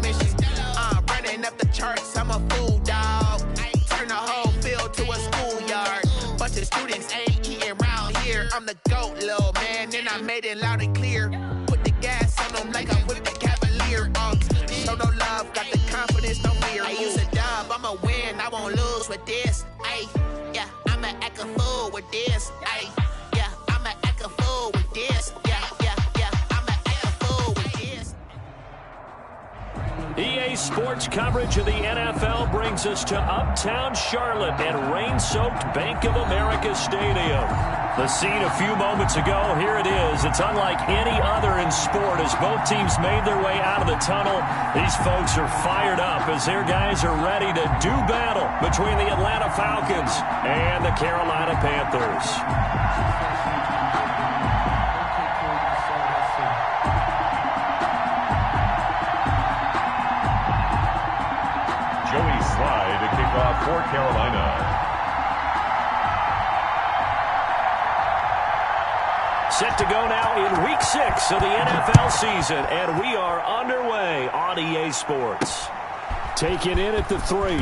mission. Running up the charts, I'm a fool, dog. Turn the whole field to a schoolyard. Bunch of students ain't eating round here. I'm the GOAT, little man, and I made it loud and clear. Put the gas on them like I'm with the Cavalier. Show no love, got the confidence, no fear. I use a dub, I'ma win, I won't lose with this. Ay, yeah, I'ma act a fool with this. Ay, yeah, I'ma act a fool with this. I'ma act a fool with this. EA Sports coverage of the NFL brings us to uptown Charlotte and rain-soaked Bank of America Stadium. The scene a few moments ago, here it is. It's unlike any other in sport as both teams made their way out of the tunnel. These folks are fired up as their guys are ready to do battle between the Atlanta Falcons and the Carolina Panthers. Joey Slye to kick off for Carolina. Set to go now in Week 6 of the NFL season, and we are underway on EA Sports. Taken in at the 3.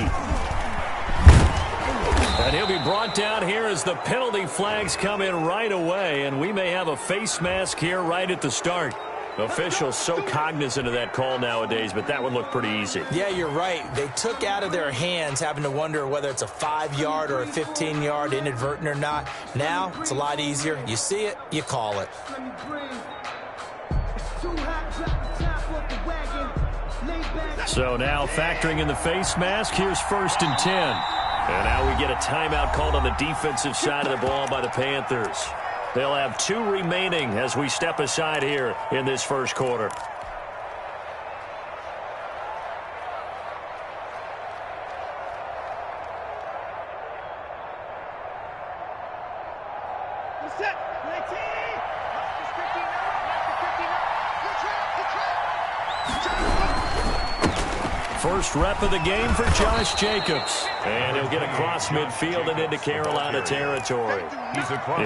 And he'll be brought down here as the penalty flags come in right away, and we may have a face mask here right at the start. Officials so cognizant of that call nowadays, but that one looked pretty easy. Yeah, you're right. They took out of their hands having to wonder whether it's a 5-yard or a 15-yard inadvertent or not. Now, it's a lot easier. You see it, you call it. So now factoring in the face mask, here's 1st and 10. And now we get a timeout called on the defensive side of the ball by the Panthers. They'll have 2 remaining as we step aside here in this first quarter. First rep of the game for Josh Jacobs. And he'll get across midfield and into Carolina territory.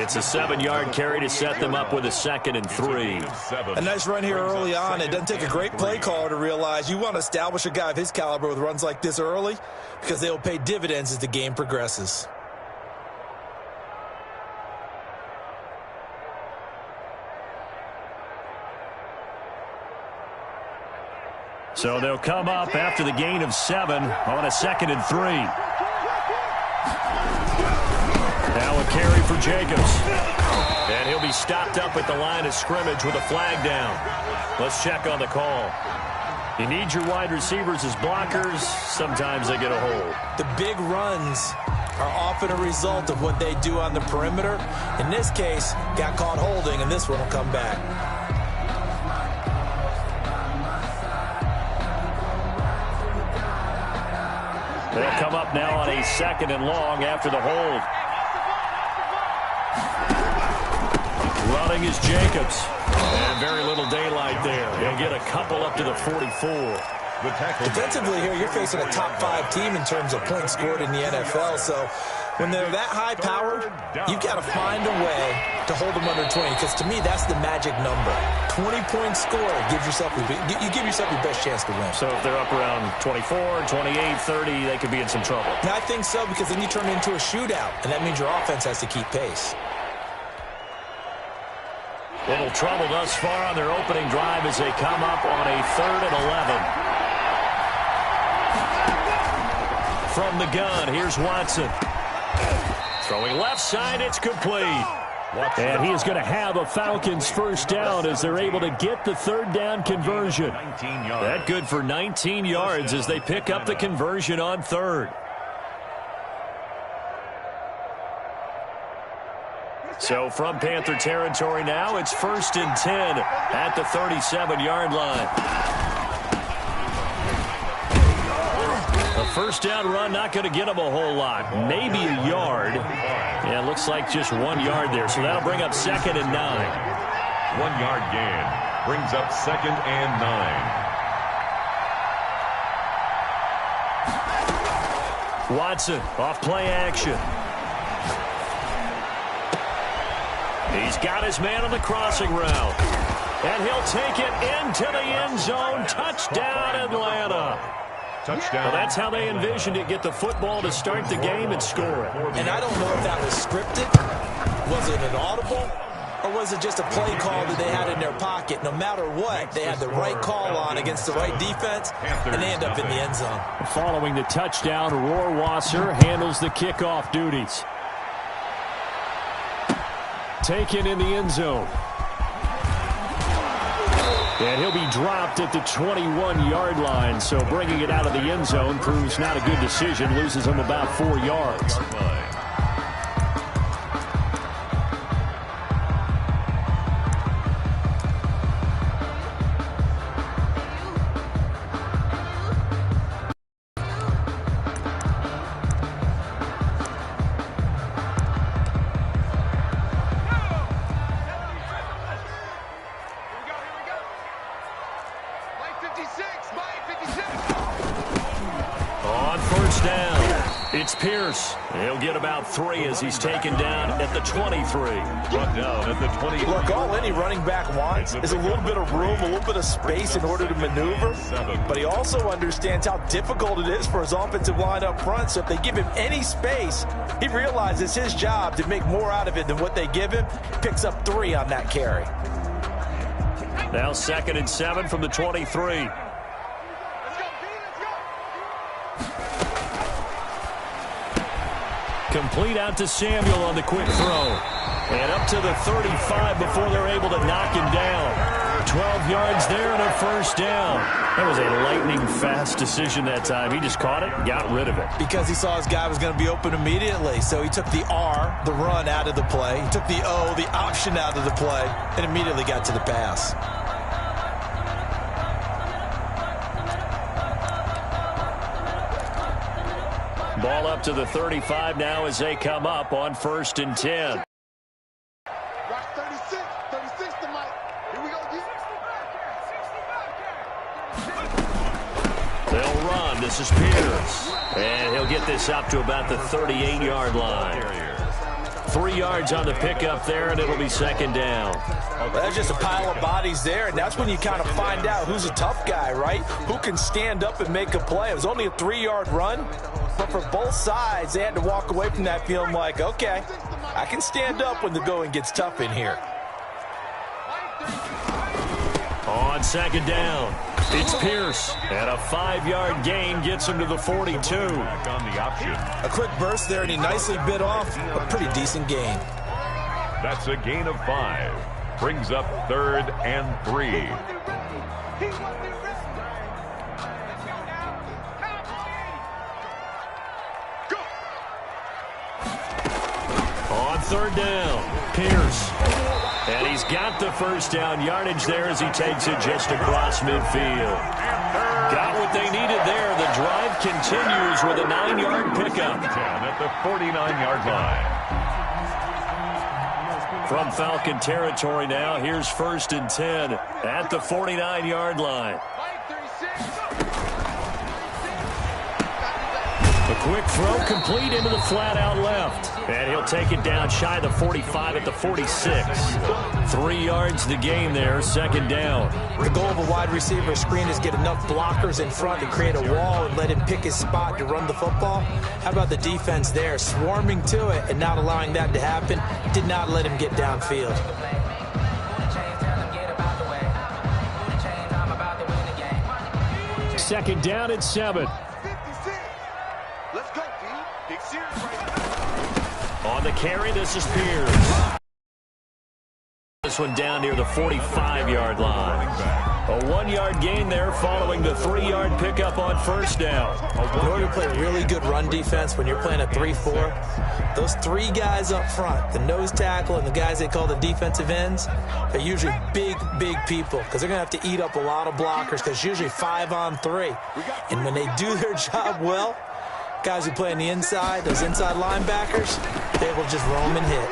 It's a 7-yard carry to set them up with a 2nd and 3. A nice run here early on. It doesn't take a great play caller to realize you want to establish a guy of his caliber with runs like this early because they'll pay dividends as the game progresses. So they'll come up after the gain of 7 on a 2nd and 3. Now a carry for Jacobs. And he'll be stopped up at the line of scrimmage with a flag down. Let's check on the call. You need your wide receivers as blockers. Sometimes they get a hold. The big runs are often a result of what they do on the perimeter. In this case, got caught holding, and this one will come back. They'll come up now on a 2nd and long after the hold. Running is Jacobs. And very little daylight there. He'll get a couple up to the 44. Defensively here, you're facing a top 5 team in terms of points scored in the NFL. So when they're that high powered, you've got to find a way to hold them under 20. Because to me, that's the magic number. 20 points scored. You give yourself your best chance to win. So if they're up around 24, 28, 30, they could be in some trouble. I think so, because then you turn it into a shootout, and that means your offense has to keep pace. Little trouble thus far on their opening drive as they come up on a 3rd and 11. From the gun, here's Watson. Throwing left side, it's complete. And he is going to have a Falcons first down as they're able to get the 3rd down conversion. That good for 19 yards as they pick up the conversion on 3rd. So from Panther territory now, it's 1st and 10 at the 37-yard line. A first down run, not going to get them a whole lot. Maybe a yard. Yeah, it looks like just 1 yard there. So that'll bring up 2nd and 9. 1-yard gain brings up 2nd and 9. Watson off play action. He's got his man on the crossing route. And he'll take it into the end zone. Touchdown, Atlanta. Touchdown. Well, that's how they envisioned it. Get the football to start the game and score it. And I don't know if that was scripted. Was it an audible? Or was it just a play call that they had in their pocket? No matter what, they had the right call on against the right defense, and they end up in the end zone. Following the touchdown, Rohrwasser handles the kickoff duties. Taken in the end zone. And he'll be dropped at the 21-yard line, so bringing it out of the end zone proves not a good decision. Loses him about 4 yards. On first down, it's Pierce. He'll get about 3 as he's taken down at the 23. Brought down at the 20. Look, all any running back wants is a little bit of room, a little bit of space in order to maneuver. But he also understands how difficult it is for his offensive line up front. So if they give him any space, he realizes his job to make more out of it than what they give him. Picks up 3 on that carry. Now 2nd and 7 from the 23. Complete out to Samuel on the quick throw. And up to the 35 before they're able to knock him down. 12 yards there and a first down. That was a lightning-fast decision that time. He just caught it and got rid of it. Because he saw his guy was going to be open immediately. So he took the R, the run, out of the play. He took the O, the option, out of the play, and immediately got to the pass. Ball up to the 35 now as they come up on 1st and 10. Right, 36 to Mike. Here we go, They'll run. This is Pierce. And he'll get this up to about the 38-yard line. 3 yards on the pickup there, and it'll be 2nd down. Well, that's just a pile of bodies there, and that's when you kind of find out who's a tough guy, right? Who can stand up and make a play. It was only a 3-yard run, but for both sides, they had to walk away from that feeling like, okay, I can stand up when the going gets tough in here. On 2nd down, it's Pierce, and a 5-yard gain gets him to the 42. Back on the option. A quick burst there, and he nicely bit off a pretty decent gain. That's a gain of 5. Brings up 3rd and 3. On 3rd down, Pierce. And he's got the first down yardage there as he takes it just across midfield. Got what they needed there. The drive continues with a 9-yard pickup. Down at the 49-yard line. From Falcon territory now, here's 1st and 10 at the 49-yard line. A quick throw complete into the flat out left. And he'll take it down shy of the 45 at the 46. 3 yards the gain there, 2nd down. The goal of a wide receiver screen is get enough blockers in front to create a wall and let him pick his spot to run the football. How about the defense there, swarming to it and not allowing that to happen? Did not let him get downfield. Second down at 7. Let's go, D. Big series right now. On the carry, this is Pierce. This one down near the 45-yard line. A 1-yard gain there following the 3-yard pickup on 1st down. In order to play really good run defense when you're playing a 3-4, those 3 guys up front, the nose tackle and the guys they call the defensive ends, they're usually big people because they're going to have to eat up a lot of blockers because usually 5 on 3. And when they do their job well, guys who play on the inside, those inside linebackers, they will just roam and hit.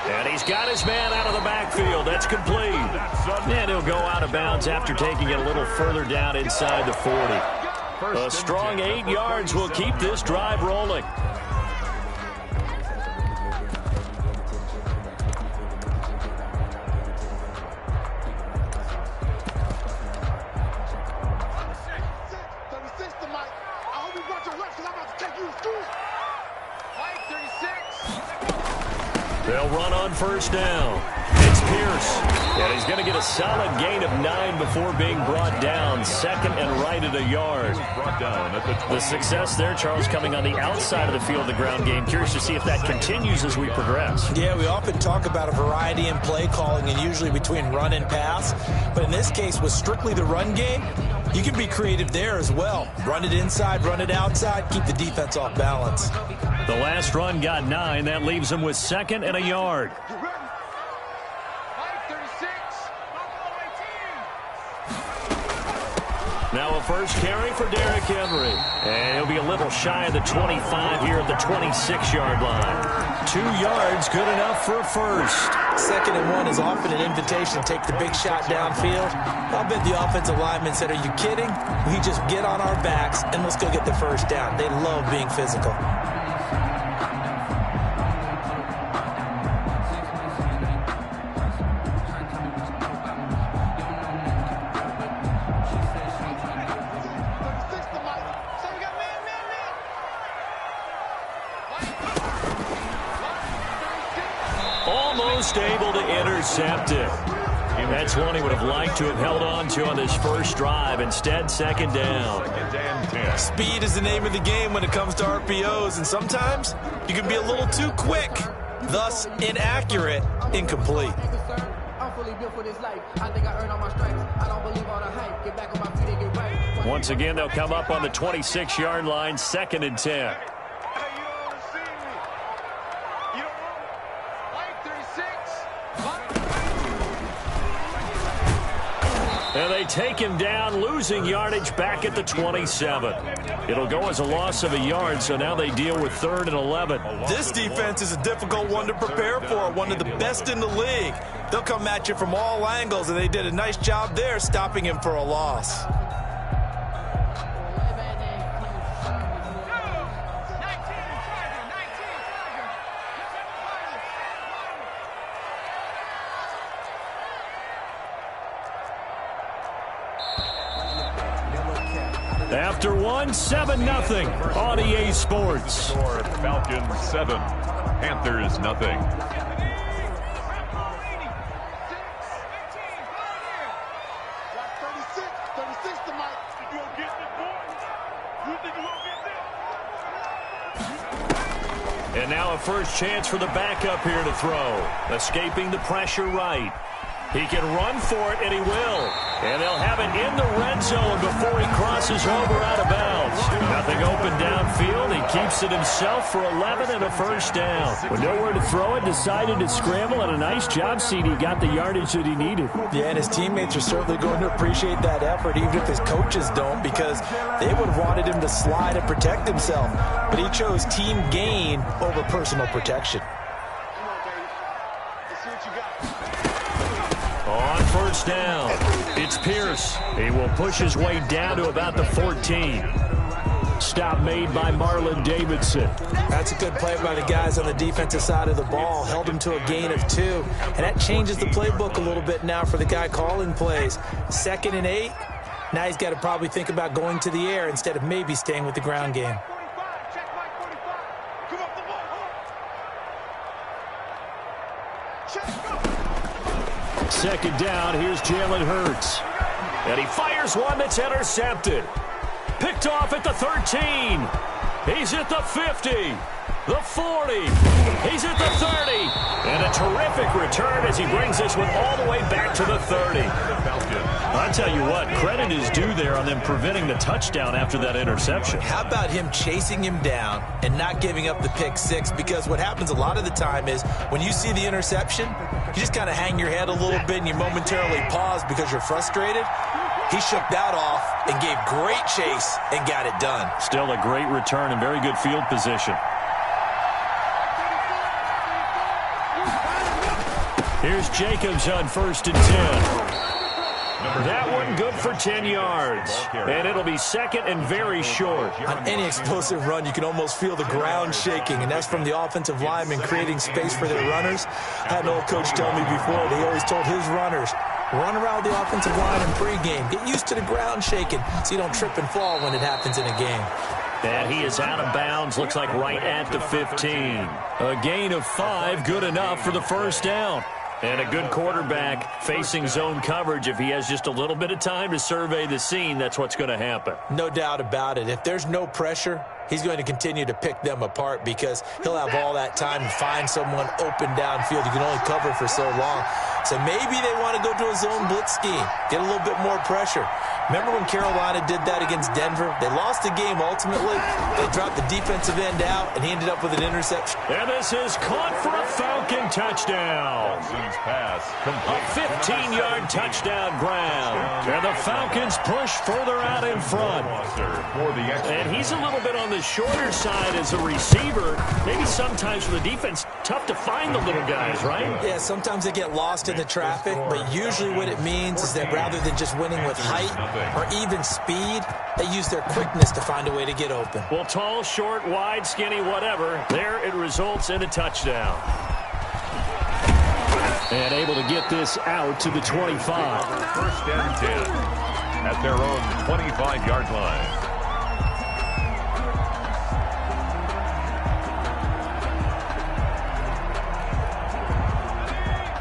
And he's got his man out of the backfield. That's complete. And he'll go out of bounds after taking it a little further down inside the 40. A strong 8 yards will keep this drive rolling. They'll run on first down. It's Pierce. And he's going to get a solid gain of 9 before being brought down. Second and right at a yard. The success there, Charles, coming on the outside of the field of the ground game. Curious to see if that continues as we progress. Yeah, we often talk about a variety in play calling and usually between run and pass. But in this case, with strictly the run game, you can be creative there as well. Run it inside, run it outside, keep the defense off balance. The last run got 9. That leaves him with second and a yard. Now a first carry for Derrick Henry. And he'll be a little shy of the 25 here at the 26-yard line. 2 yards, good enough for a first. Second and 1 is often an invitation to take the big shot downfield. I'll bet the offensive lineman said, are you kidding? We just get on our backs and let's go get the first down. They love being physical. Almost able to intercept it. That's one he would have liked to have held on to on this first drive. Instead, second down. Speed is the name of the game when it comes to RPOs, and sometimes you can be a little too quick, thus inaccurate, incomplete. Once again, they'll come up on the 26-yard line, second and 10. And they take him down, losing yardage back at the 27. It'll go as a loss of a yard, so now they deal with 3rd and 11. This defense is a difficult one to prepare for, one of the best in the league. They'll come at you from all angles, and they did a nice job there stopping him for a loss. After 7-0 on EA Sports. Falcons 7, Panthers nothing. And now a first chance for the backup here to throw. Escaping the pressure right. He can run for it, and he will. And they'll have it in the red zone before he crosses over out of bounds. Nothing open downfield. He keeps it himself for 11 and a first down. With nowhere to throw it, decided to scramble, and a nice job, CD. Got the yardage that he needed. Yeah, and his teammates are certainly going to appreciate that effort, even if his coaches don't, because they would have wanted him to slide and protect himself. But he chose team gain over personal protection. On first down, it's Pierce. He will push his way down to about the 14. Stop made by Marlon Davidson. That's a good play by the guys on the defensive side of the ball. Held him to a gain of 2. And that changes the playbook a little bit now for the guy calling plays. 2nd and 8. Now he's got to probably think about going to the air instead of maybe staying with the ground game. Second down, here's Jalen Hurts. And he fires one that's intercepted. Picked off at the 13. He's at the 50. The 40. He's at the 30. And a terrific return as he brings this one all the way back to the 30. I'll tell you what, credit is due there on them preventing the touchdown after that interception. How about him chasing him down and not giving up the pick 6? Because what happens a lot of the time is when you see the interception, you just kind of hang your head a little bit and you momentarily pause because you're frustrated. He shook that off and gave great chase and got it done. Still a great return and very good field position. Here's Jacobs on 1st and 10. That one good for 10 yards. And it'll be 2nd and very short. On any explosive run, you can almost feel the ground shaking, and that's from the offensive linemen creating space for their runners. I had an old coach tell me before, he always told his runners, run around the offensive line in pregame. Get used to the ground shaking so you don't trip and fall when it happens in a game. And he is out of bounds, looks like right at the 15. A gain of 5, good enough for the first down. And a good quarterback facing zone coverage. If he has just a little bit of time to survey the scene, that's what's going to happen. No doubt about it. If there's no pressure, he's going to continue to pick them apart because he'll have all that time to find someone open downfield. You can only cover for so long. So maybe they want to go to a zone blitz scheme, get a little bit more pressure. Remember when Carolina did that against Denver? They lost the game ultimately. They dropped the defensive end out, and he ended up with an interception. And this is caught for a Falcon touchdown. Pass A 15-yard touchdown grab. And the Falcons push further out in front. And he's a little bit on the shorter side as a receiver. Maybe sometimes for the defense, tough to find the little guys, right? Yeah, sometimes they get lost in the traffic, but usually what it means is that rather than just winning with height or even speed, they use their quickness to find a way to get open. Well, tall, short, wide, skinny, whatever, there it results in a touchdown. And able to get this out to the 25. First and 10 at their own 25-yard line.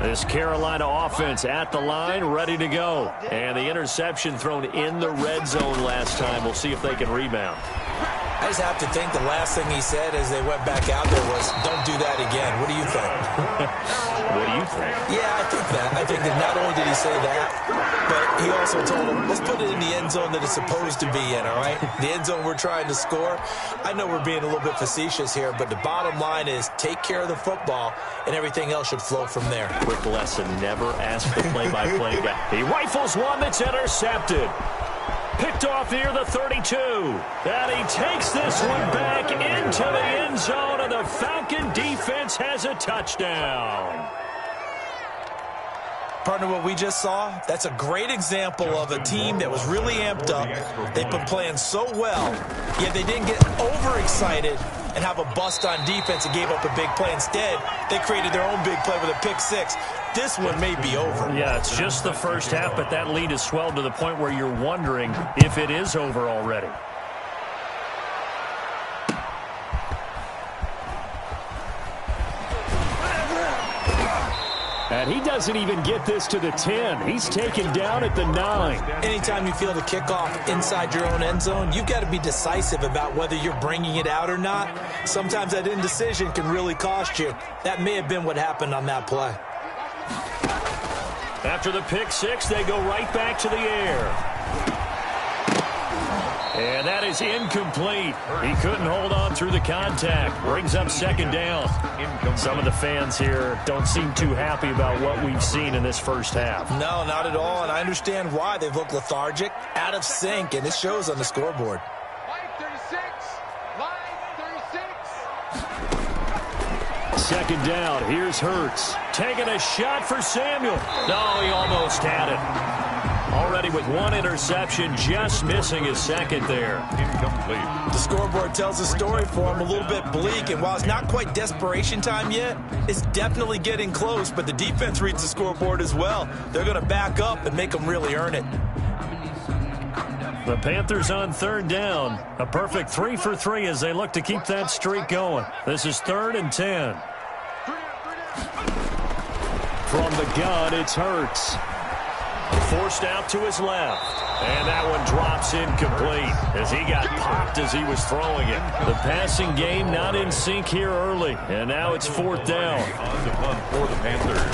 This Carolina offense at the line, ready to go. And the interception thrown in the red zone last time. We'll see if they can rebound. I just have to think the last thing he said as they went back out there was, don't do that again. What do you think? What do you think? Yeah, I think that. I think that not only did he say that, but he also told him, let's put it in the end zone that it's supposed to be in, all right? The end zone we're trying to score. I know we're being a little bit facetious here, but the bottom line is take care of the football, and everything else should flow from there. Quick lesson, never ask the play-by-play guy. He rifles one that's intercepted. Picked off near the 32. And he takes this one back into the end zone, and the Falcon defense has a touchdown. Partner, what we just saw, that's a great example of a team that was really amped up. They've been playing so well, yet they didn't get overexcited and have a bust on defense and gave up a big play. Instead, they created their own big play with a pick six. This one may be over. Yeah, it's just the first half, but that lead has swelled to the point where you're wondering if it is over already. And he doesn't even get this to the 10. He's taken down at the 9. Anytime you feel the kickoff inside your own end zone, you've got to be decisive about whether you're bringing it out or not. Sometimes that indecision can really cost you. That may have been what happened on that play. After the pick six, they go right back to the air. And that is incomplete. He couldn't hold on through the contact. Brings up second down. Some of the fans here don't seem too happy about what we've seen in this first half. No, not at all, and I understand why. They've looked lethargic, out of sync, and it shows on the scoreboard. Second down, here's Hurts. Taking a shot for Samuel. No, he almost had it. Already with one interception, just missing his second there. Incomplete. The scoreboard tells a story for him, a little bit bleak, and while it's not quite desperation time yet, it's definitely getting close, but the defense reads the scoreboard as well. They're going to back up and make them really earn it. The Panthers on third down. A perfect 3 for 3 as they look to keep that streak going. This is 3rd and 10. From the gun, it's Hurts. Forced out to his left. And that one drops incomplete as he got popped as he was throwing it. The passing game not in sync here early. And now it's 4th down. On the punt for the Panthers.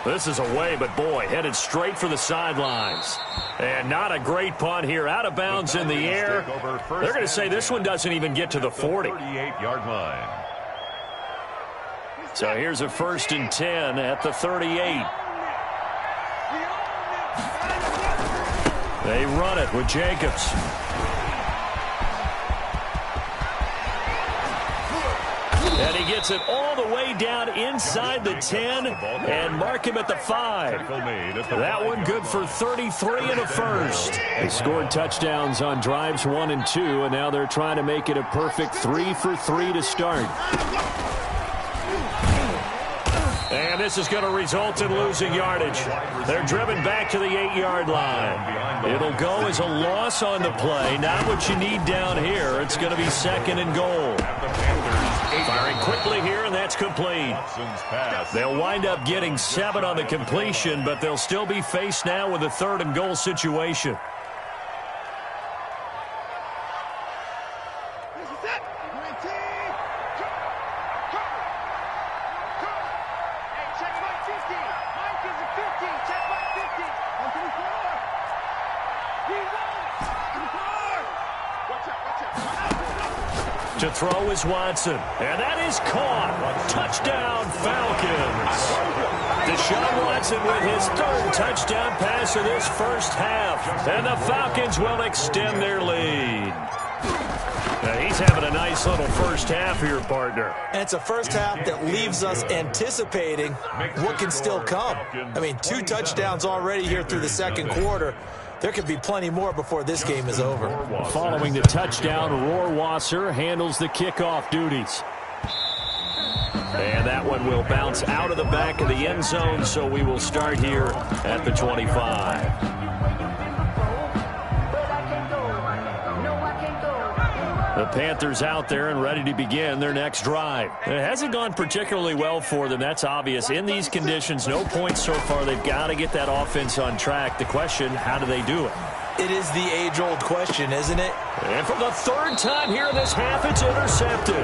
This is away, but boy, headed straight for the sidelines. And not a great punt here. Out of bounds in the air. They're going to say this one doesn't even get to the 40. 38-yard line. So here's a 1st and 10 at the 38. They run it with Jacobs. And he gets it all the way down inside the 10 and mark him at the 5. That one good for 33 and a first. They scored touchdowns on drives 1 and 2, and now they're trying to make it a perfect 3 for 3 to start. And this is going to result in losing yardage. They're driven back to the 8-yard line. It'll go as a loss on the play. Not what you need down here. It's going to be 2nd and goal. Firing quickly here, and that's complete. They'll wind up getting 7 on the completion, but they'll still be faced now with a 3rd and goal situation. To throw is Watson, and that is caught. Touchdown, Falcons. Deshaun Watson with his 3rd touchdown pass of this first half, and the Falcons will extend their lead. Now he's having a nice little first half here, partner. And it's a first half that leaves us anticipating what can still come. I mean, 2 touchdowns already here through the 2nd quarter. There could be plenty more before this game is over. Following the touchdown, Rohrwasser handles the kickoff duties. And that one will bounce out of the back of the end zone, so we will start here at the 25. The Panthers out there and ready to begin their next drive. It hasn't gone particularly well for them. That's obvious. In these conditions, no points so far. They've got to get that offense on track. The question, how do they do it? It is the age-old question, isn't it? And for the 3rd time here in this half, it's intercepted.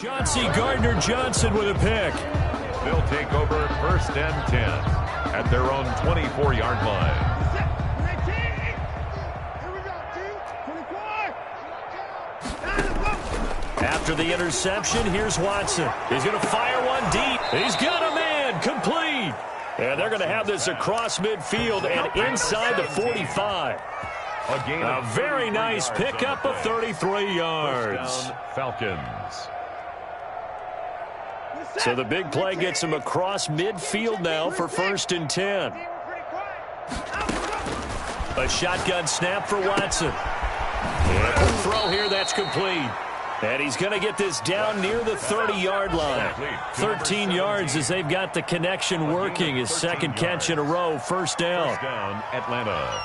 Chauncey Gardner-Johnson with a pick. They'll take over 1st and 10 at their own 24-yard line. After the interception, here's Watson. He's going to fire one deep. He's got a man, complete. And they're going to have this across midfield and inside the 45. A very nice pickup of 33 yards. Falcons. So the big play gets him across midfield now for 1st and 10. A shotgun snap for Watson. And a quick throw here, that's complete. And he's going to get this down near the 30-yard line. 13 yards as they've got the connection working. His 2nd catch in a row, 1st down. Atlanta.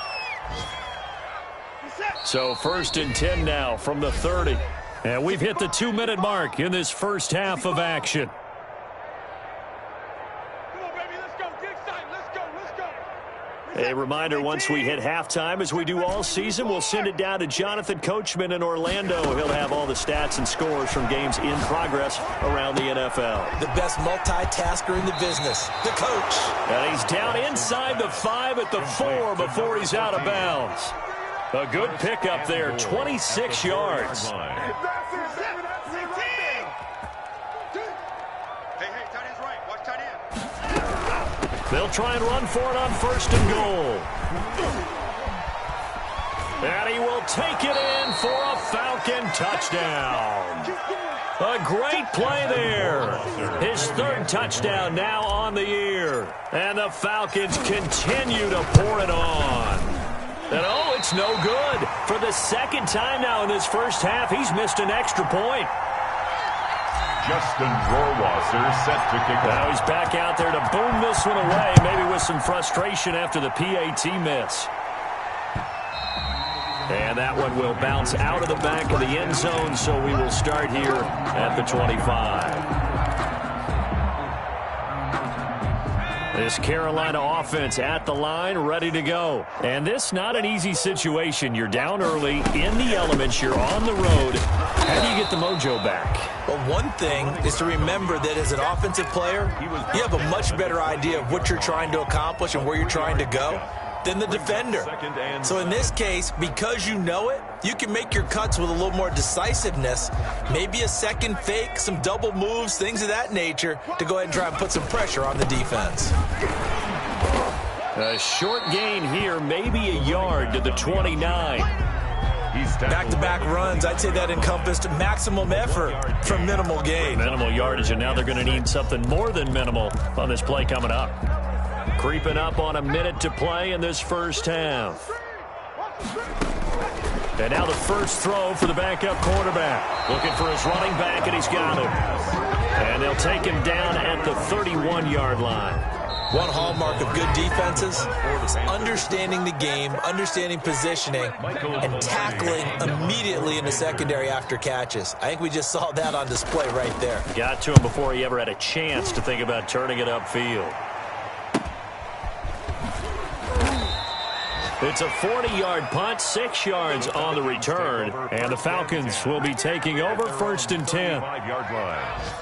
So 1st and 10 now from the 30. And we've hit the 2-minute mark in this first half of action. A reminder, once we hit halftime, as we do all season, we'll send it down to Jonathan Coachman in Orlando. He'll have all the stats and scores from games in progress around the NFL. The best multitasker in the business, the coach. And he's down inside the 5 at the 4 before he's out of bounds. A good pickup there, 26 yards. They'll try and run for it on 1st and goal. And he will take it in for a Falcon touchdown. A great play there. His 3rd touchdown now on the year. And the Falcons continue to pour it on. And oh, it's no good. For the 2nd time now in this first half, he's missed an extra point. Justin Rohrwasser set to kick off. Now he's back out there to boom this one away, maybe with some frustration after the PAT miss. And that one will bounce out of the back of the end zone, so we will start here at the 25. This Carolina offense at the line, ready to go. And this not an easy situation. You're down early, in the elements, you're on the road. How do you get the mojo back? Well, one thing is to remember that as an offensive player, you have a much better idea of what you're trying to accomplish and where you're trying to go than the defender. So in this case, because you know it, you can make your cuts with a little more decisiveness, maybe a second fake, some double moves, things of that nature, to go ahead and try and put some pressure on the defense. A short gain here, maybe a yard to the 29. Back-to-back runs, I'd say that encompassed maximum effort from minimal gain. Minimal yardage, and now they're going to need something more than minimal on this play coming up. Creeping up on a minute to play in this first half. And now the first throw for the backup quarterback. Looking for his running back, and he's got him. And they'll take him down at the 31-yard line. One hallmark of good defenses is understanding the game, understanding positioning, and tackling immediately in the secondary after catches. I think we just saw that on display right there. Got to him before he ever had a chance to think about turning it upfield. It's a 40-yard punt, 6 yards on the return, and the Falcons will be taking over 1st and 10. 5-yard line.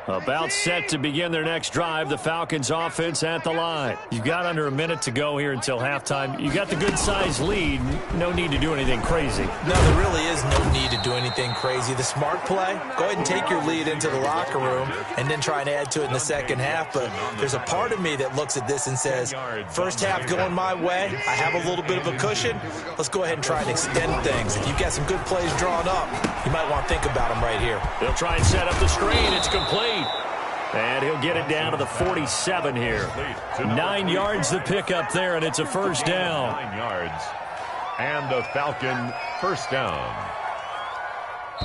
About set to begin their next drive, the Falcons offense at the line. You've got under a minute to go here until halftime. You got the good-sized lead. No need to do anything crazy. No, there really is no need to do anything crazy. The smart play, go ahead and take your lead into the locker room and then try and add to it in the second half. But there's a part of me that looks at this and says, first half going my way, I have a little bit of a cushion. Let's go ahead and try and extend things. If you've got some good plays drawn up, you might want to think about them right here. They'll try and set up the screen. It's complete. And he'll get it down to the 47 here. 9 yards to pick up there, and it's a first down. 9 yards. And the Falcon first down.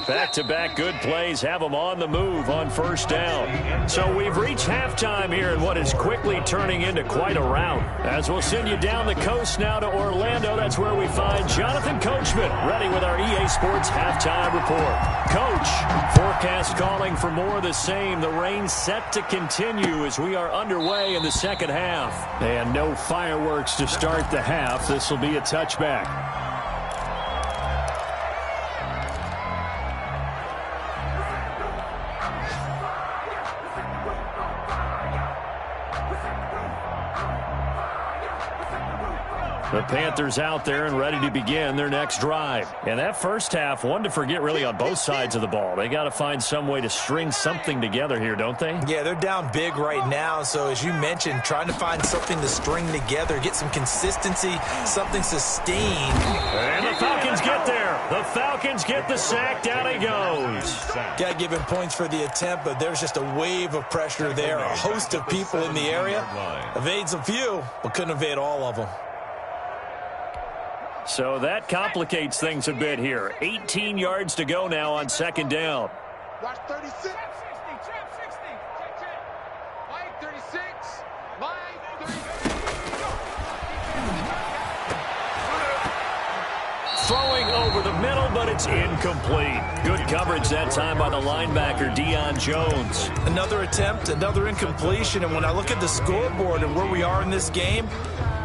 Back-to-back good plays have them on the move on first down. So we've reached halftime here in what is quickly turning into quite a rout. As we'll send you down the coast now to Orlando, that's where we find Jonathan Coachman ready with our EA Sports halftime report. Coach, forecast calling for more of the same. The rain set to continue as we are underway in the second half. And no fireworks to start the half. This will be a touchback. The Panthers out there and ready to begin their next drive. And that first half, one to forget really on both sides of the ball. They got to find some way to string something together here, don't they? Yeah, they're down big right now. So as you mentioned, trying to find something to string together, get some consistency, something sustained. And the Falcons get there. The Falcons get the sack. Down he goes. Got to give him points for the attempt, but there's just a wave of pressure there. A host of people in the area. Evades a few, but couldn't evade all of them. So that complicates things a bit here. 18 yards to go now on second down. Watch 36. Trap 60. Trap 60. Check, check. Mike 36. Mike 36. Throwing over the middle, but it's incomplete. Good coverage that time by the linebacker, Deion Jones. Another attempt, another incompletion. And when I look at the scoreboard and where we are in this game,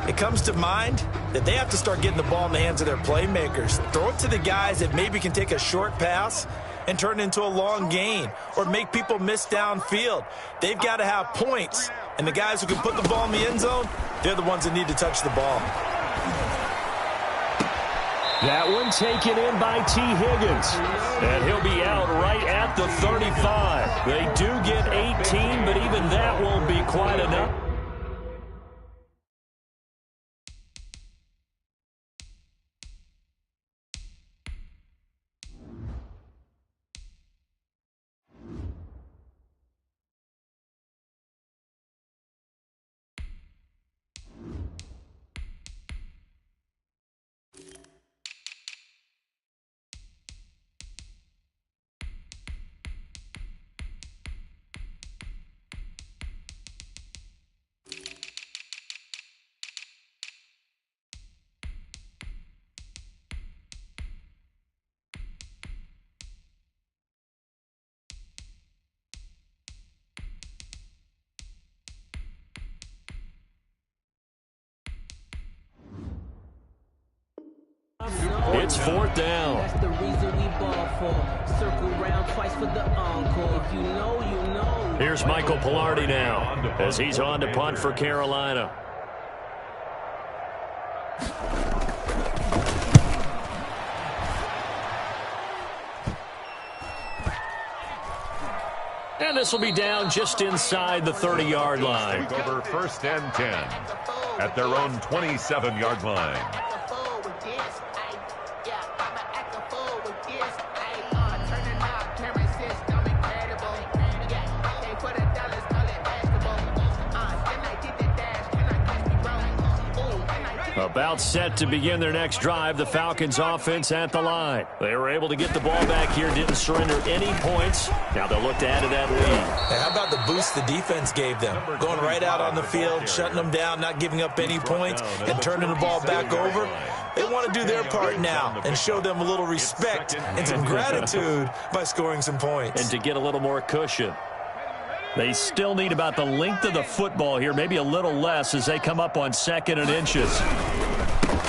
it comes to mind that they have to start getting the ball in the hands of their playmakers. Throw it to the guys that maybe can take a short pass and turn it into a long gain or make people miss downfield. They've got to have points. And the guys who can put the ball in the end zone, they're the ones that need to touch the ball. That one taken in by T. Higgins. And he'll be out right at the 35. They do get 18, but even that won't be quite enough. It's fourth down. That's the reason we ball for. Circle round twice for the encore. If you know, you know. Here's Michael Pilardi now as he's on to punt for Carolina. And this will be down just inside the 30-yard line. Take over 1st and 10 at their own 27-yard line. About set to begin their next drive, the Falcons offense at the line. They were able to get the ball back here, didn't surrender any points. Now they'll look to add to that lead. Hey, how about the boost the defense gave them? Going right out on the field, shutting them down, not giving up any points, and turning the ball back over. They want to do their part now and show them a little respect and some gratitude by scoring some points. And to get a little more cushion. They still need about the length of the football here, maybe a little less as they come up on 2nd and inches.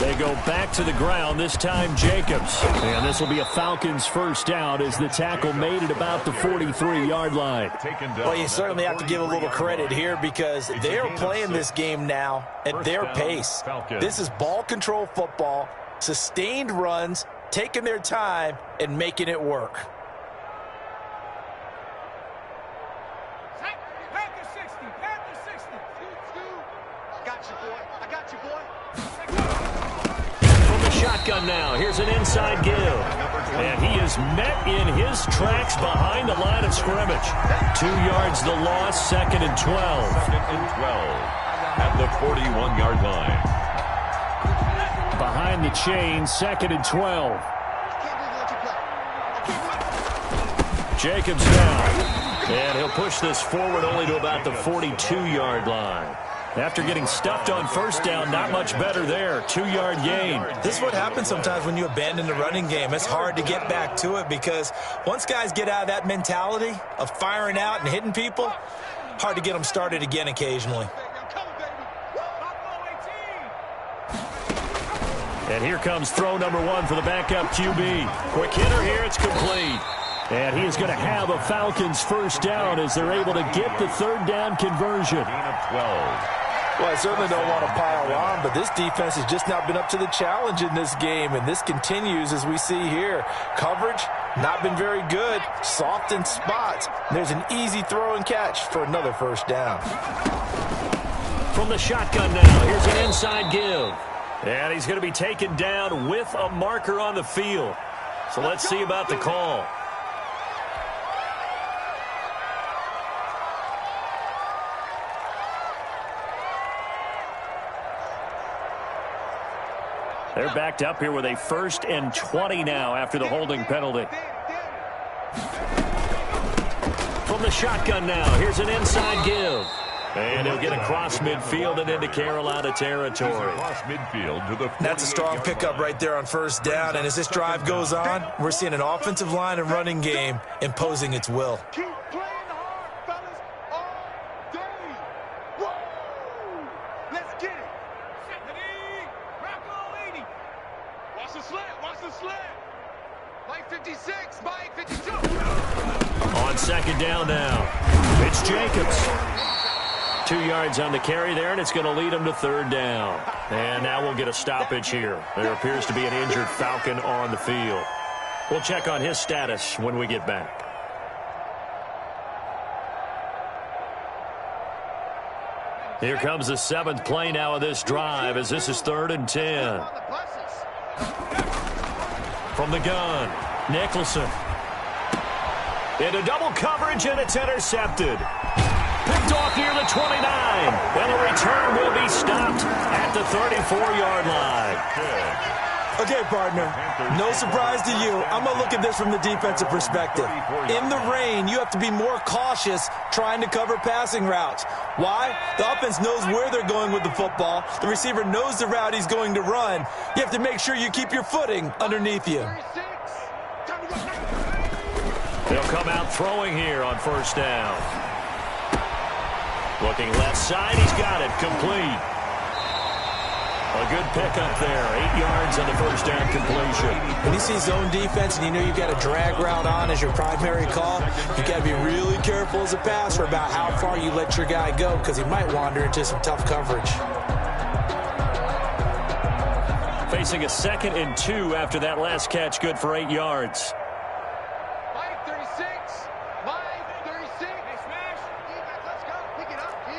They go back to the ground, this time Jacobs. And this will be a Falcons first down as the tackle made at about the 43-yard line. Well, you certainly have to give a little credit here because they're playing this game now at their pace. This is ball control football, sustained runs, taking their time, and making it work. Shotgun now. Here's an inside give. And he is met in his tracks behind the line of scrimmage. 2 yards the loss, 2nd and 12. 2nd and 12 at the 41-yard line. Behind the chain, 2nd and 12. Jacobs down. And he'll push this forward only to about the 42-yard line. After getting stuffed on first down, not much better there. 2-yard gain. This is what happens sometimes when you abandon the running game. It's hard to get back to it because once guys get out of that mentality of firing out and hitting people, hard to get them started again occasionally. And here comes throw number 1 for the backup QB. Quick hitter here, it's complete. And he is going to have a Falcons first down as they're able to get the 3rd down conversion. 12. Well, I certainly don't want to pile on, but this defense has just not been up to the challenge in this game, and this continues as we see here. Coverage, not been very good, soft in spots. There's an easy throw and catch for another first down. From the shotgun now, here's an inside give. And he's going to be taken down with a marker on the field. So let's see about the call. They're backed up here with a 1st and 20 now after the holding penalty. From the shotgun now, here's an inside give. And he'll get across midfield and into Carolina territory. That's a strong pickup right there on first down. And as this drive goes on, we're seeing an offensive line and running game imposing its will. Keep playing hard, fellas, all day. Woo! Let's get it. Watch the slant, watch the slant. Mike 56, Mike 52. On 2nd down now, it's Jacobs. 2 yards on the carry there, and it's going to lead him to 3rd down. And now we'll get a stoppage here. There appears to be an injured Falcon on the field. We'll check on his status when we get back. Here comes the 7th play now of this drive as this is 3rd and 10. From the gun, Nicholson. Into double coverage, and it's intercepted. Picked off near the 29. And the return will be stopped at the 34-yard line. Okay, partner, no surprise to you. I'm going to look at this from the defensive perspective. In the rain, you have to be more cautious trying to cover passing routes. Why? The offense knows where they're going with the football. The receiver knows the route he's going to run. You have to make sure you keep your footing underneath you. They'll come out throwing here on first down. Looking left side, he's got it, complete. A good pickup there, 8 yards on the first down completion. When you see zone defense and you know you've got a drag route on as your primary call, you've got to be really careful as a passer about how far you let your guy go because he might wander into some tough coverage. Facing a 2nd and 2 after that last catch, good for 8 yards. Mike 36, Mike 36. Hey, smash. Defense, let's go. Pick it up, G.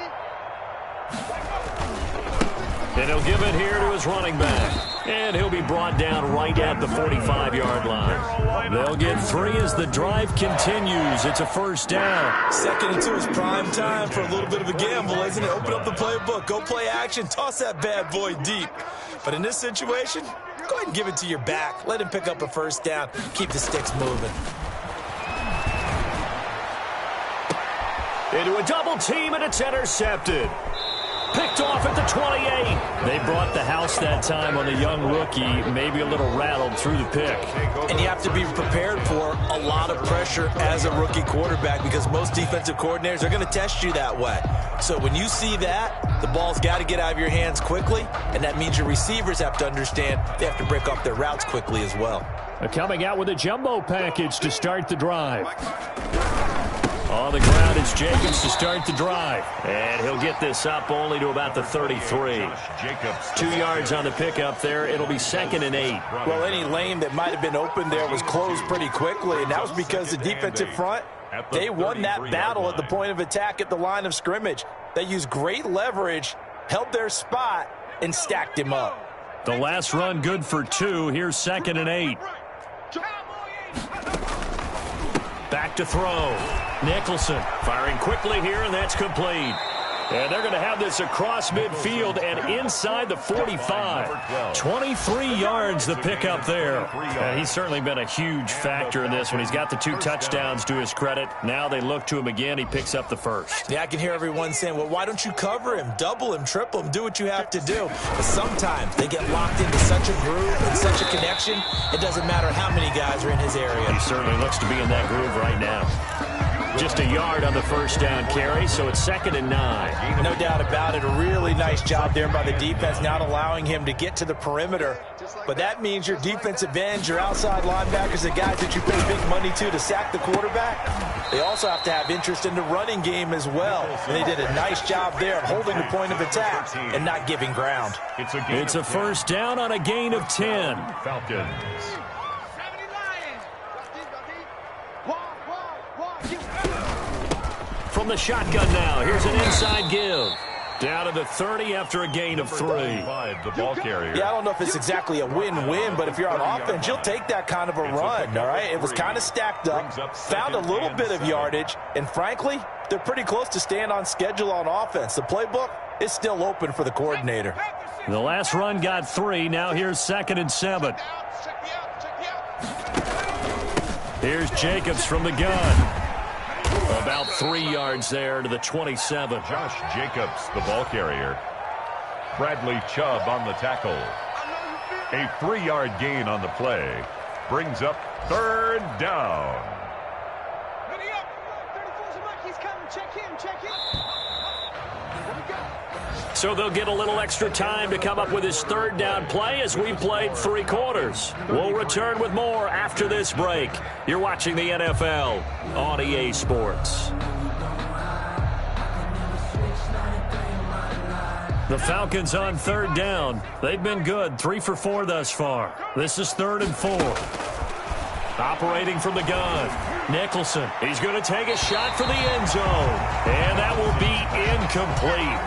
And he'll give it here to his running back. And he'll be brought down right at the 45-yard line. They'll get 3 as the drive continues. It's a first down. 2nd and 2 is prime time for a little bit of a gamble, isn't it? Open up the playbook, go play action, toss that bad boy deep. But in this situation, go ahead and give it to your back. Let him pick up a first down. Keep the sticks moving. Into a double team, and it's intercepted. Picked off at the 28. They brought the house that time on the young rookie, maybe a little rattled through the pick. And you have to be prepared for a lot of pressure as a rookie quarterback because most defensive coordinators are going to test you that way. So when you see that, the ball's got to get out of your hands quickly, and that means your receivers have to understand they have to break off their routes quickly as well. Coming out with a jumbo package to start the drive. On the ground, it's Jacobs to start the drive. And he'll get this up only to about the 33. 2 yards on the pickup there. It'll be 2nd and 8. Well, any lane that might have been open there was closed pretty quickly, and that was because the defensive front, they won that battle at the point of attack at the line of scrimmage. They used great leverage, held their spot, and stacked him up. The last run good for 2. Here's 2nd and 8. Back to throw. Nicholson firing quickly here, and that's complete. And they're going to have this across midfield and inside the 45. 23 yards the pickup there. And he's certainly been a huge factor in this one. He's got the 2 touchdowns to his credit. Now they look to him again. He picks up the first. Yeah, I can hear everyone saying, well, why don't you cover him, double him, triple him, do what you have to do. But sometimes they get locked into such a groove and such a connection, it doesn't matter how many guys are in his area. He certainly looks to be in that groove right now. Just a yard on the first down carry, so it's 2nd and 9. No doubt about it. A really nice job there by the defense, not allowing him to get to the perimeter. But that means your defensive ends, your outside linebackers, the guys that you pay big money to sack the quarterback, they also have to have interest in the running game as well. And they did a nice job there of holding the point of attack and not giving ground. It's a first down on a gain of 10. Falcons. From the shotgun now, here's an inside give. Down to the 30 after a gain of 3. The ball carrier. Yeah, I don't know if it's exactly a win-win, but if you're on offense, you'll take that kind of a run, all right? It was kind of stacked up, found a little bit of yardage, and frankly, they're pretty close to staying on schedule on offense. The playbook is still open for the coordinator. The last run got 3. Now here's 2nd and 7. Here's Jacobs from the gun. About 3 yards there to the 27. Josh Jacobs, the ball carrier. Bradley Chubb on the tackle. A 3-yard gain on the play. Brings up 3rd down. So they'll get a little extra time to come up with his 3rd down play as we've played 3 quarters. We'll return with more after this break. You're watching the NFL on EA Sports. The Falcons on 3rd down. They've been good, 3 for 4 thus far. This is 3rd and 4. Operating from the gun. Nicholson, he's going to take a shot for the end zone. And that will be incomplete.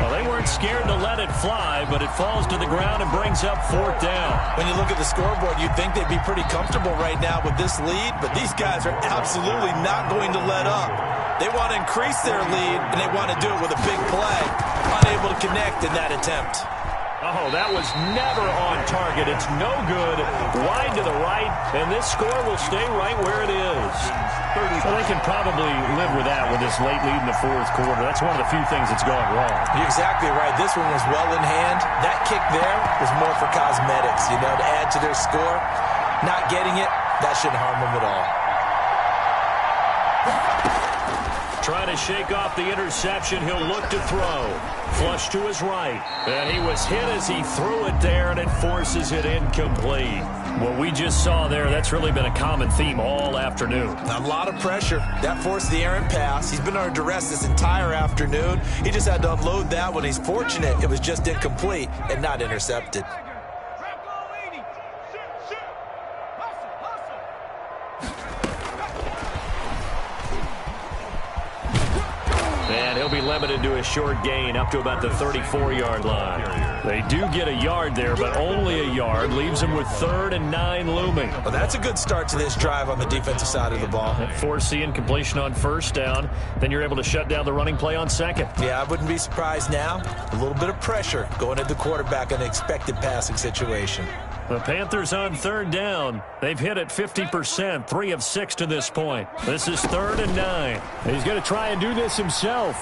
Well, they weren't scared to let it fly, but it falls to the ground and brings up 4th down. When you look at the scoreboard, you'd think they'd be pretty comfortable right now with this lead, but these guys are absolutely not going to let up. They want to increase their lead, and they want to do it with a big play. Unable to connect in that attempt. Oh, that was never on target. It's no good. Wide to the right, and this score will stay right where it is. Well, they can probably live with that with this late lead in the 4th quarter. That's one of the few things that's gone wrong. You're exactly right. This one was well in hand. That kick there was more for cosmetics, to add to their score. Not getting it, that shouldn't harm them at all. Trying to shake off the interception. He'll look to throw. Flush to his right. And he was hit as he threw it there, and it forces it incomplete. What we just saw there, that's really been a common theme all afternoon. A lot of pressure. That forced the errant pass. He's been under duress this entire afternoon. He just had to unload that one. He's fortunate it was just incomplete and not intercepted. coming into a short gain up to about the 34-yard line. They do get a yard there, but only a yard. Leaves them with 3rd and 9 looming. Well, that's a good start to this drive on the defensive side of the ball. Force the incompletion on 1st down. Then you're able to shut down the running play on 2nd. Yeah, I wouldn't be surprised now. A little bit of pressure going at the quarterback in an expected passing situation. The Panthers on 3rd down. They've hit it 50%, 3 of 6 to this point. This is 3rd and 9. He's going to try and do this himself.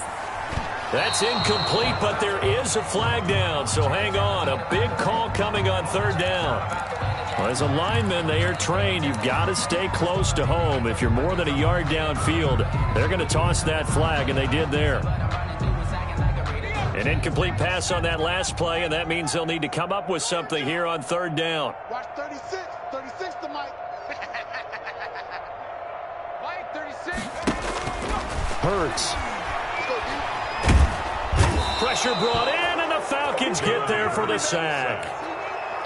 That's incomplete, but there is a flag down, so hang on. A big call coming on 3rd down. Well, as a lineman, they are trained. You've got to stay close to home. If you're more than a yard downfield, they're going to toss that flag, and they did there. An incomplete pass on that last play, and that means they'll need to come up with something here on 3rd down. Watch 36. 36 to Mike. Mike, 36. Hurts. Pressure brought in, and the Falcons get there for the sack.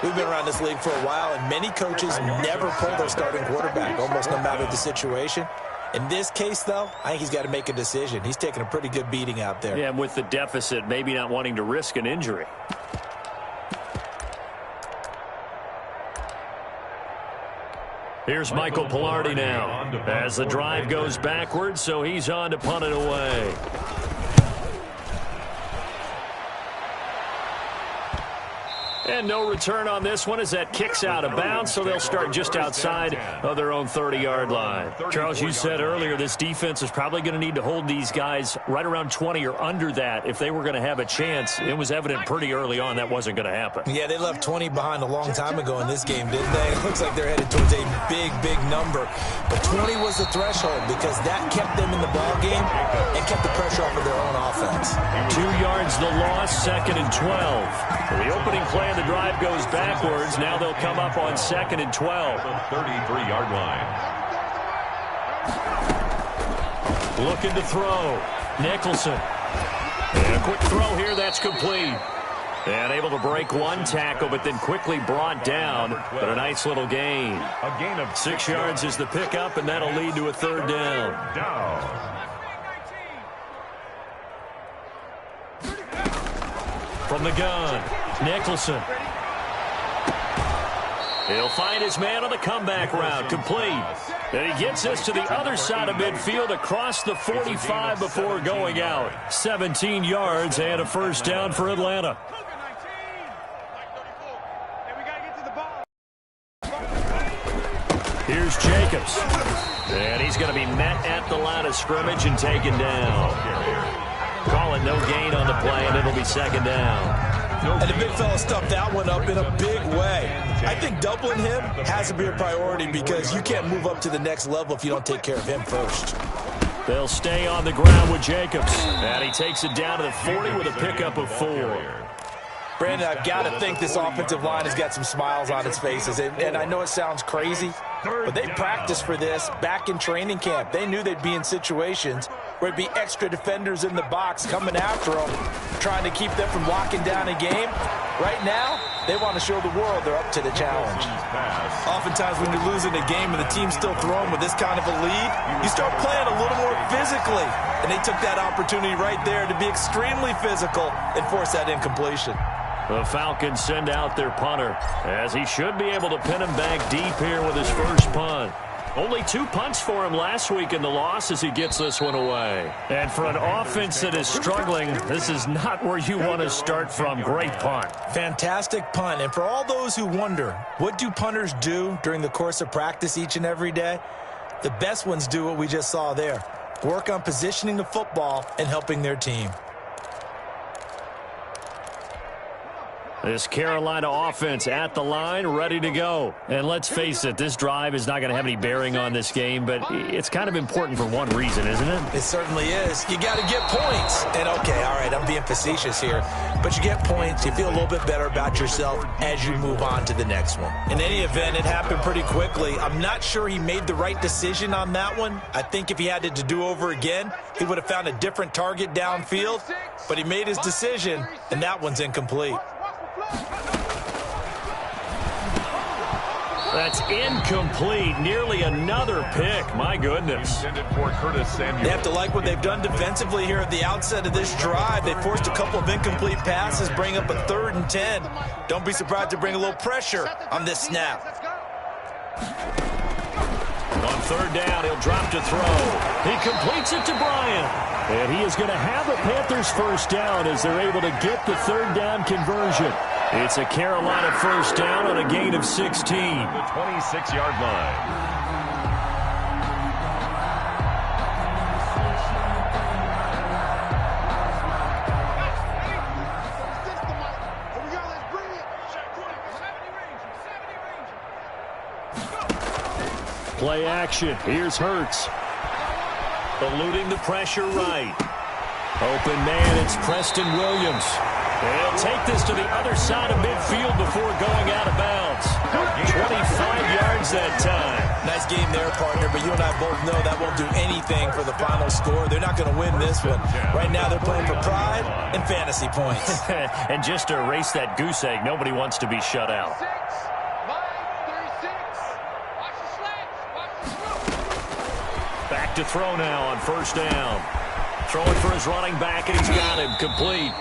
We've been around this league for a while, and many coaches never pull their starting quarterback, almost no matter the situation. In this case, though, I think he's got to make a decision. He's taking a pretty good beating out there. Yeah, and with the deficit, maybe not wanting to risk an injury. Here's Michael Pilardi now as the drive goes backwards, so he's on to punt it away. And no return on this one as that kicks out of bounds, so they'll start just outside of their own 30-yard line. Charles, you said earlier this defense is probably going to need to hold these guys right around 20 or under that if they were going to have a chance. It was evident pretty early on that wasn't going to happen. Yeah, they left 20 behind a long time ago in this game, didn't they? It looks like they're headed towards a big, big number. But 20 was the threshold because that kept them in the ball game and kept the pressure off of their own offense. 2 yards the loss, 2nd and 12. The opening play of the drive goes backwards. Now they'll come up on 2nd and 12. 33-yard line. Looking to throw. Nicholson. And a quick throw here. That's complete. And able to break one tackle, but then quickly brought down. But a nice little gain. A gain of 6 yards is the pickup, and that'll lead to a 3rd down. From the gun, Nicholson. He'll find his man on the comeback route, complete. And he gets us to the other side of midfield across the 45 before going out. 17 yards and a 1st down for Atlanta. Here's Jacobs. And he's going to be met at the line of scrimmage and taken down. Call it no gain on the play, and it'll be 2nd down. And the big fella stuffed that one up in a big way. I think doubling him has to be a priority because you can't move up to the next level if you don't take care of him first. They'll stay on the ground with Jacobs. And he takes it down to the 40 with a pickup of 4. Brandon, I've got to think this offensive line has got some smiles on its faces. And I know it sounds crazy, but they practiced for this back in training camp. They knew they'd be in situations where it'd be extra defenders in the box coming after them, trying to keep them from locking down a game. Right now, they want to show the world they're up to the challenge. Oftentimes when you're losing a game and the team's still throwing with this kind of a lead, you start playing a little more physically. And they took that opportunity right there to be extremely physical and force that incompletion. The Falcons send out their punter, as he should be able to pin him back deep here with his first punt. Only 2 punts for him last week in the loss as he gets this one away. And for an offense that is struggling, this is not where you want to start from. Great punt. Fantastic punt. And for all those who wonder, what do punters do during the course of practice each and every day? The best ones do what we just saw there. Work on positioning the football and helping their team. This Carolina offense at the line, ready to go. And let's face it, this drive is not going to have any bearing on this game, but it's kind of important for one reason, isn't it? It certainly is. You got to get points. And, okay, all right, I'm being facetious here. But you get points, you feel a little bit better about yourself as you move on to the next one. In any event, it happened pretty quickly. I'm not sure he made the right decision on that one. I think if he had it to do over again, he would have found a different target downfield. But he made his decision, and that one's incomplete. That's incomplete. Nearly another pick. My goodness. They have to like what they've done defensively here at the outset of this drive. They forced a couple of incomplete passes, bring up a 3rd and 10. Don't be surprised to bring a little pressure on this snap. On 3rd down, he'll drop to throw. He completes it to Bryant. And he is going to have the Panthers first down as they're able to get the 3rd down conversion. It's a Carolina first down on a gain of 16. The 26-yard line. Play action. Here's Hurts. Eluding the pressure right. Open man, it's Preston Williams. They'll take this to the other side of midfield before going out of bounds. 25 yards that time. Nice game there, partner, but you and I both know that won't do anything for the final score. They're not going to win this one. Right now they're playing for pride and fantasy points. And just to erase that goose egg, nobody wants to be shut out. Back to throw now on first down. Throwing for his running back, and he's got him complete.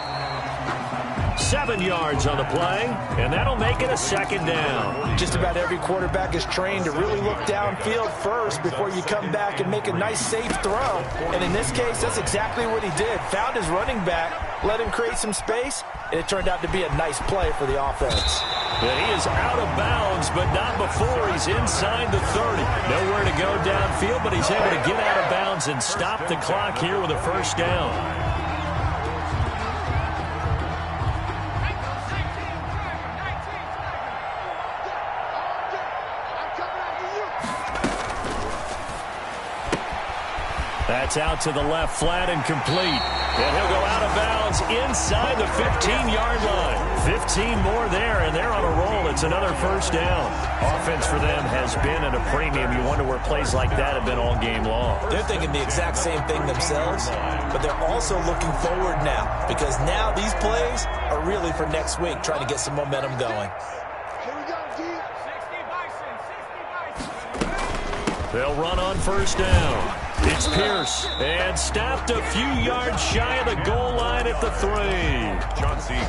7 yards on the play, and that'll make it a 2nd down. Just about every quarterback is trained to really look downfield first before you come back and make a nice, safe throw. And in this case, that's exactly what he did. Found his running back, let him create some space, and it turned out to be a nice play for the offense. And he is out of bounds, but not before he's inside the 30. Nowhere to go downfield, but he's able to get out of bounds and stop the clock here with a first down. That's out to the left, flat and complete. And he'll go out of bounds inside the 15-yard line. 15 more there, and they're on a roll. It's another first down. Offense for them has been at a premium. You wonder where plays like that have been all game long. They're thinking the exact same thing themselves, but they're also looking forward now, because now these plays are really for next week, trying to get some momentum going. They'll run on first down. It's Pierce, and stopped a few yards shy of the goal line at the 3.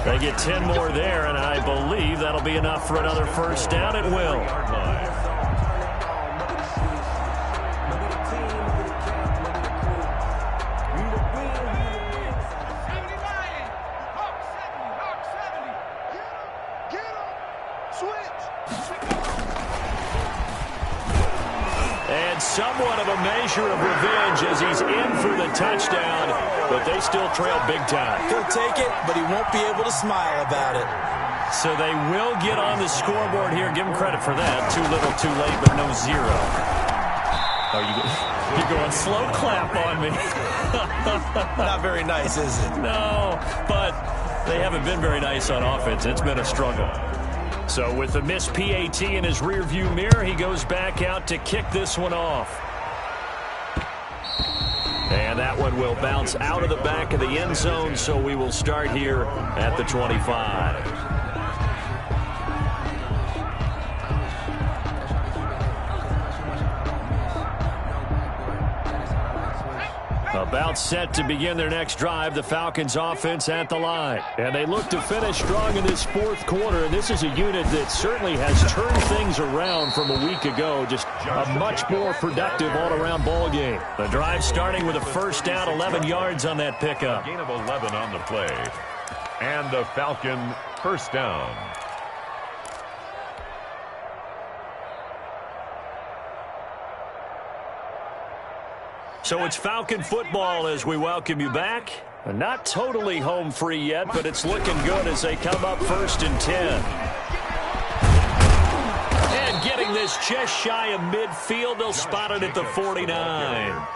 They get 10 more there, and I believe that'll be enough for another first down. It will. And somewhat of a measure of revenge as he's in for the touchdown, but they still trail big time. He'll take it, but he won't be able to smile about it. So they will get on the scoreboard here. Give him credit for that. Too little, too late, but no 0. Oh, you're going slow clap on me. Not very nice, is it? No, but they haven't been very nice on offense. It's been a struggle. So with the missed PAT in his rearview mirror, he goes back out to kick this one off. And that one will bounce out of the back of the end zone, so we will start here at the 25. About set to begin their next drive, the Falcons offense at the line. And they look to finish strong in this 4th quarter. And this is a unit that certainly has turned things around from a week ago. Just a much more productive all-around ball game. The drive starting with a first down, 11 yards on that pickup. A gain of 11 on the play. And the Falcon first down. So it's Falcon football as we welcome you back. Not totally home free yet, but it's looking good as they come up 1st and 10. And getting this just shy of midfield, they'll spot it at the 49.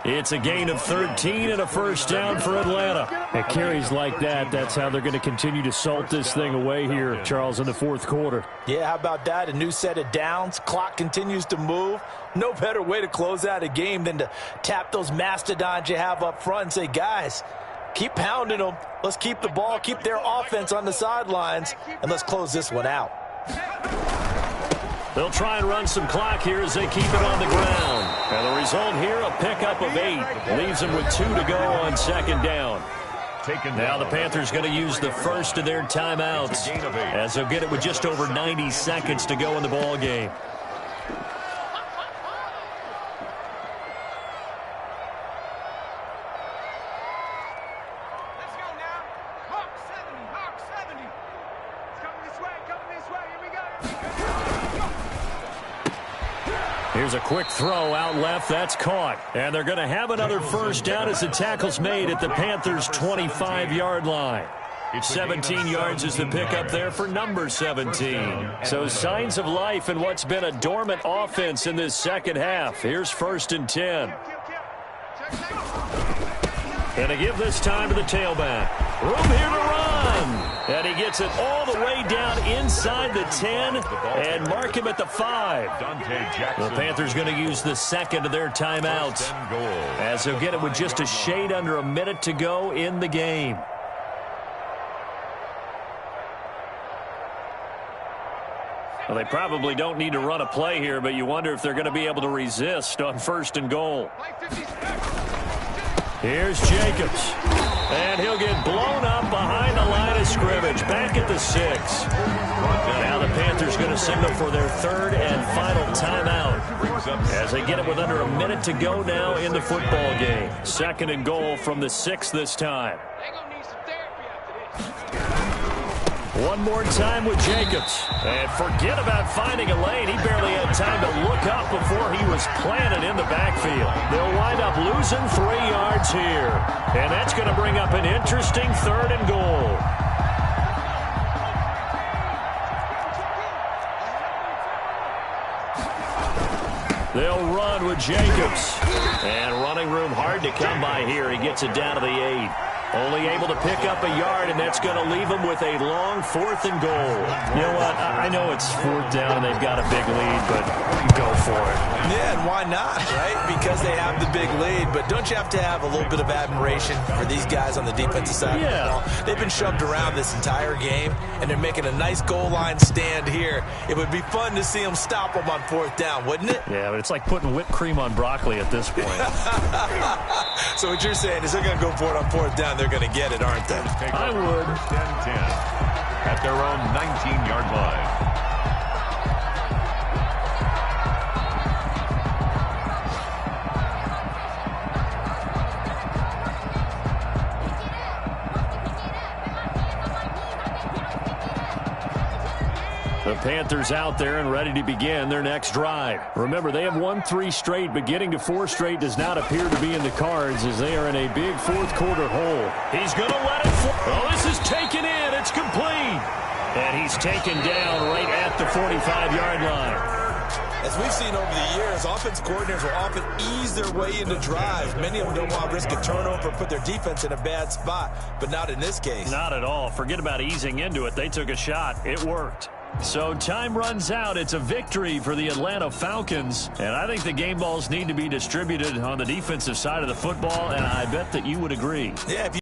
It's a gain of 13 and a first down for Atlanta. At carries like that, that's how they're going to continue to salt this thing away here, Charles, in the 4th quarter. Yeah, how about that? A new set of downs. Clock continues to move. No better way to close out a game than to tap those mastodons you have up front and say, guys, keep pounding them. Let's keep the ball, keep their offense on the sidelines, and let's close this one out. They'll try and run some clock here as they keep it on the ground. And the result here, a pickup of 8. Leaves them with 2 to go on second down. Now the Panthers going to use the first of their timeouts as they'll get it with just over 90 seconds to go in the ball game. Let's go now. Hawk 70, Hawk 70. It's coming this way, here we go. Here's a quick throw out left. That's caught. And they're going to have another first down as the tackle's made at the Panthers' 25-yard line. 17 yards is the pickup there for number 17. So signs of life in what's been a dormant offense in this second half. Here's 1st and 10. And to give this time to the tailback. Room here to run. And he gets it all the way down inside the 10 and mark him at the 5. The Panthers going to use the second of their timeouts as they'll get it with just a shade under a minute to go in the game. Well, they probably don't need to run a play here, but you wonder if they're going to be able to resist on 1st and goal. Here's Jacobs. And he'll get blown up behind the line of scrimmage. Back at the 6. Now the Panthers going to signal for their 3rd and final timeout as they get it with under a minute to go now in the football game. 2nd and goal from the 6 this time. One more time with Jacobs. And forget about finding a lane. He barely had time to look up before he was planted in the backfield. They'll wind up losing 3 yards here. And that's going to bring up an interesting 3rd and goal. They'll run with Jacobs. And running room hard to come by here. He gets it down to the 8. Only able to pick up a yard, and that's going to leave them with a long 4th and goal. You know what? I know it's 4th down and they've got a big lead, but go for it. Yeah, and why not, right? Because they have the big lead. But don't you have to have a little bit of admiration for these guys on the defensive side of the ball? They've been shoved around this entire game, and they're making a nice goal line stand here. It would be fun to see them stop them on 4th down, wouldn't it? Yeah, but it's like putting whipped cream on broccoli at this point. So what you're saying is they're going to go for it on 4th down. They're going to get it, aren't they? I would. 10-10 at their own 19-yard line. The Panthers out there and ready to begin their next drive. Remember, they have won 3 straight, but getting to 4 straight does not appear to be in the cards as they are in a big 4th quarter hole. He's going to let it fly. Oh, this is taken in. It's complete. And he's taken down right at the 45-yard line. As we've seen over the years, offense coordinators will often ease their way into drives. Many of them don't want to risk a turnover or put their defense in a bad spot, but not in this case. Not at all. Forget about easing into it. They took a shot. It worked. So time runs out. It's a victory for the Atlanta Falcons. And I think the game balls need to be distributed on the defensive side of the football, and I bet that you would agree. Yeah.